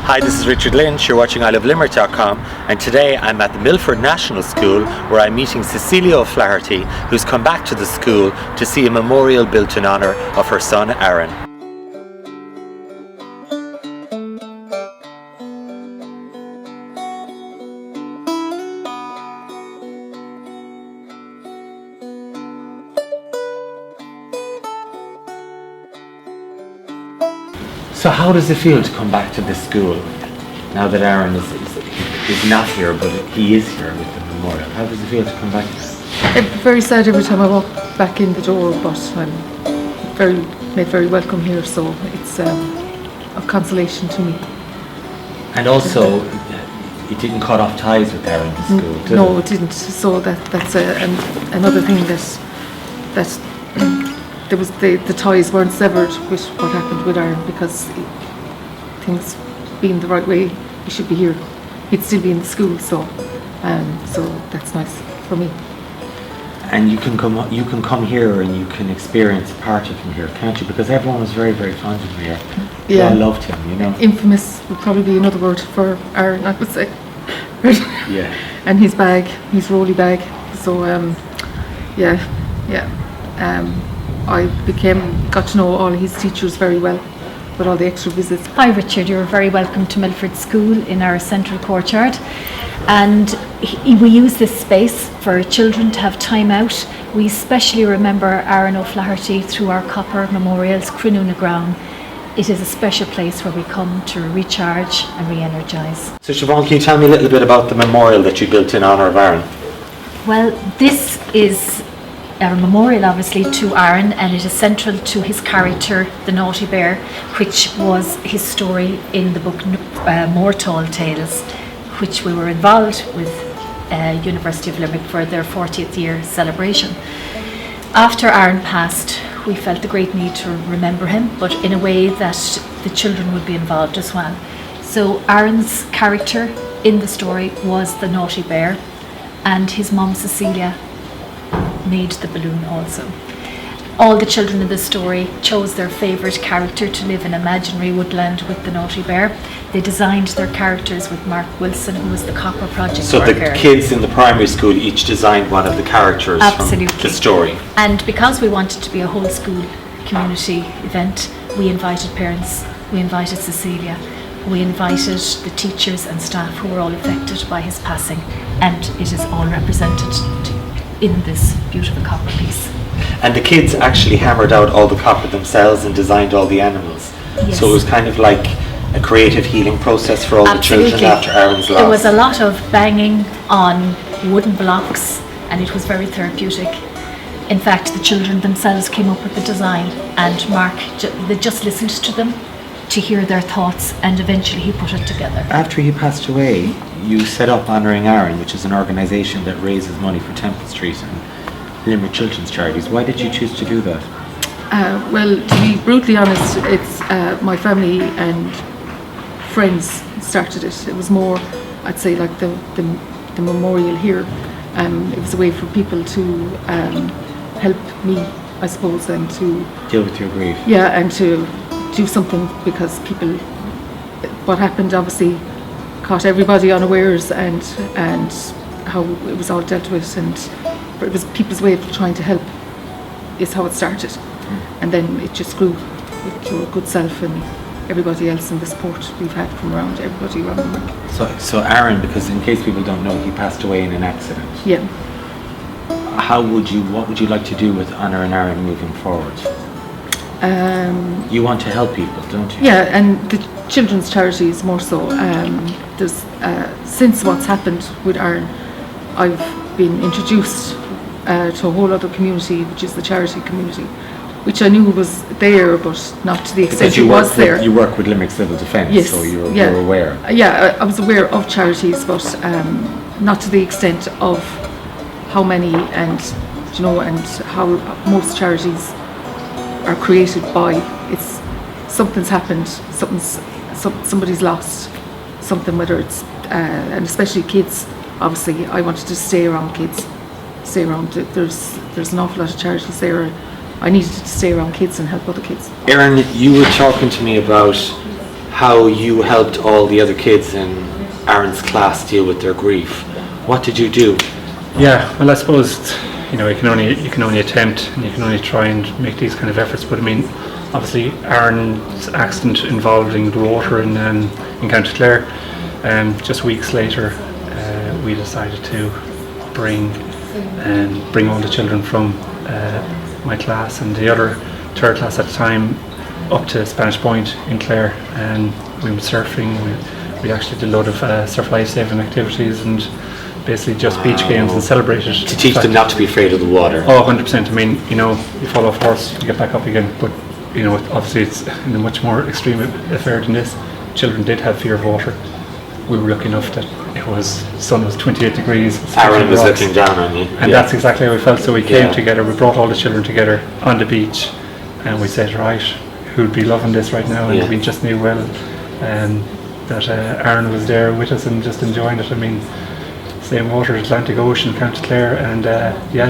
Hi, this is Richard Lynch. You're watching ilovelimerick.com, and today I'm at the Milford National School where I'm meeting Cecilia O'Flaherty, who's come back to the school to see a memorial built in honour of her son Aaron. So how does it feel to come back to this school now that Aaron is not here, but he is here with the memorial? How does it feel to come back? I'm very sad every time I walk back in the door, but I'm made very welcome here, so it's of consolation to me. And also, it didn't cut off ties with Aaron at school, did it? No, it didn't. So that's another thing that there was the ties weren't severed with what happened with Aaron, because things being the right way, he should be here. He'd still be in the school, so that's nice for me. And you can come here and you can experience part of him here, can't you? Because everyone was very, very fond of him here. They all loved him, you know. Infamous would probably be another word for Aaron, I would say. Yeah. And his bag, his rolly bag. So I got to know all his teachers very well with all the extra visits. Hi Richard, you're very welcome to Milford School in our central courtyard, and we use this space for children to have time out. We especially remember Aaron O'Flaherty through our copper memorials, Cruinniú na Grán. It is a special place where we come to recharge and re-energise. So Siobhan, can you tell me a little bit about the memorial that you built in honour of Aaron? Well, this is a memorial obviously to Aaron, and it is central to his character, the Naughty Bear, which was his story in the book More Tall Tales, which we were involved with University of Limerick for their 40th year celebration. After Aaron passed, we felt the great need to remember him, but in a way that the children would be involved as well. So Aaron's character in the story was the Naughty Bear, and his mum Cecilia made the balloon also. All the children in the story chose their favourite character to live in imaginary woodland with the Naughty Bear. They designed their characters with Mark Wilson, who was the Copper Project So worker. the kids in the primary school each designed one of the characters Absolutely. from the story. And because we wanted to be a whole school community event, we invited parents, we invited Cecilia, we invited the teachers and staff who were all affected by his passing, and it is all represented in this beautiful copper piece. And the kids actually hammered out all the copper themselves and designed all the animals. Yes. So it was kind of like a creative healing process for all Absolutely. the children after Aaron's loss. There was a lot of banging on wooden blocks, and it was very therapeutic. In fact, the children themselves came up with the design, and Mark, they just listened to them to hear their thoughts, and eventually he put it together. After he passed away, you set up Honouring Aaron, which is an organisation that raises money for Temple Street and Limerick Children's Charities. Why did you choose to do that? Well, to be brutally honest, it's my family and friends started it. It was more, I'd say, like the memorial here. It was a way for people to help me, I suppose, and to Deal with your grief. Yeah, and to do something, because what happened obviously caught everybody unawares, and how it was all dealt with, and it was people's way of trying to help is how it started. And then it just grew with your good self and everybody else, and the support we've had from everybody around Limerick. So Aaron, because in case people don't know, he passed away in an accident. Yeah. What would you like to do with Honouring Aaron moving forward? You want to help people, don't you? Yeah, and the children's charities more so. There's since what's happened with Aaron, I've been introduced to a whole other community, which is the charity community, which I knew was there, but not to the extent it was there. You work with Limerick Civil Defence, Yes, so you're yeah. aware. Yeah, I was aware of charities, but not to the extent of how many, and and how most charities are created by. It's something's happened, somebody's lost something, whether it's and especially kids. Obviously, I wanted to stay around kids. There's an awful lot of charities there. I needed to stay around kids and help other kids. Erin, you were talking to me about how you helped all the other kids in Aaron's class deal with their grief. What did you do? Yeah, well, I suppose you can only attempt, and you can only try and make these kind of efforts. But I mean, obviously, Aaron's accident involving the water in County Clare. Just weeks later, we decided to bring all the children from my class and the other third class at the time up to Spanish Point in Clare, and we went surfing. We actually did a lot of surf life saving activities and basically just beach games and celebrated. To teach them not to be afraid of the water. Oh, 100%. I mean, you fall off horse, you get back up again, but obviously it's in a much more extreme affair than this. Children did have fear of water. We were lucky enough that sun was 28 degrees. Aaron was looking down on you. And that's exactly how we felt. So we came together, we brought all the children together on the beach, and we said, right, who'd be loving this right now? And we just knew well that Aaron was there with us and just enjoying it. I mean, same water, Atlantic Ocean, County Clare, and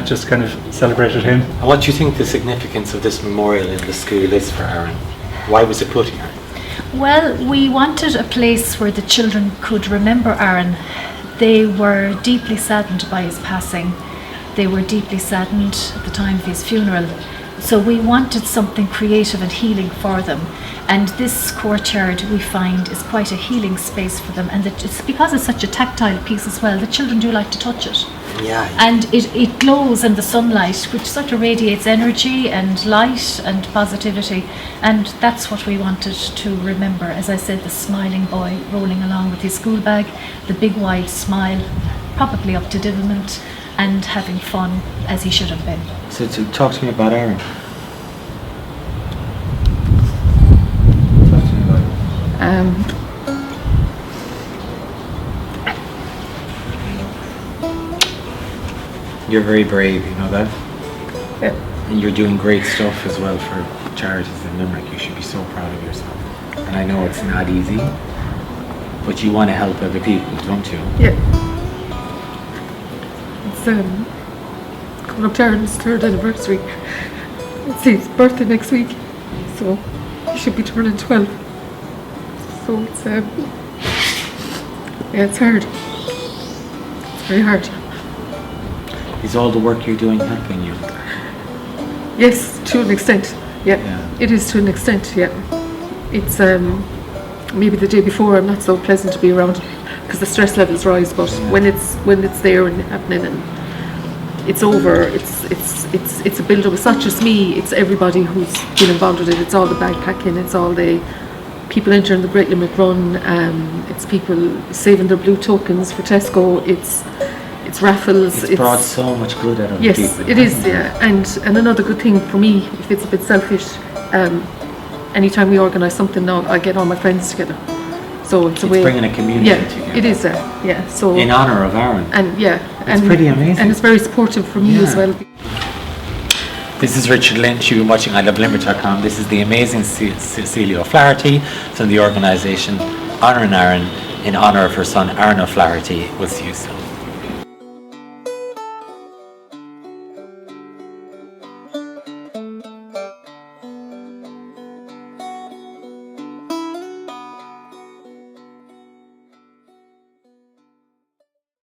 just kind of celebrated him. And what do you think the significance of this memorial in the school is for Aaron? Why was it put here? Well, we wanted a place where the children could remember Aaron. They were deeply saddened by his passing. They were deeply saddened at the time of his funeral. So we wanted something creative and healing for them. And this courtyard, we find, is quite a healing space for them. And it's because it's such a tactile piece as well, the children do like to touch it. Yeah. And it glows in the sunlight, which sort of radiates energy and light and positivity. And that's what we wanted to remember. As I said, the smiling boy rolling along with his school bag, the big wide smile, probably up to divilment, and having fun as he should have been. So talk to me about Aaron. You're very brave, you know that? Yeah. And you're doing great stuff as well for charities in Limerick. You should be so proud of yourself. And I know it's not easy, but you want to help other people, don't you? Yeah. It's coming up to Aaron's 3rd anniversary. It's his birthday next week, so he should be turning 12. So it's it's hard. It's very hard. Is all the work you're doing helping you? Yes, to an extent. Yeah. Yeah. It is to an extent. Yeah. It's maybe the day before I'm not so pleasant to be around because the stress levels rise. But when it's there and happening and it's over, it's a build up. It's not just me. It's everybody who's been involved with it. It's all the bag packing. It's all the people entering the Great Limerick Run. It's people saving their blue tokens for Tesco. It's raffles. It's brought so much good out of yes, people. It is. Yeah, and another good thing for me, if it's a bit selfish, anytime we organise something now, I get all my friends together. So it's a way bringing a community together. It is. Yeah. So in honour of Aaron. and It's pretty amazing. and it's very supportive for me as well. This is Richard Lynch. You've been watching ilovelimerick.com. This is the amazing Cecilia O'Flaherty from the organisation Honouring Aaron in honour of her son Aaron O'Flaherty. We'll see you soon.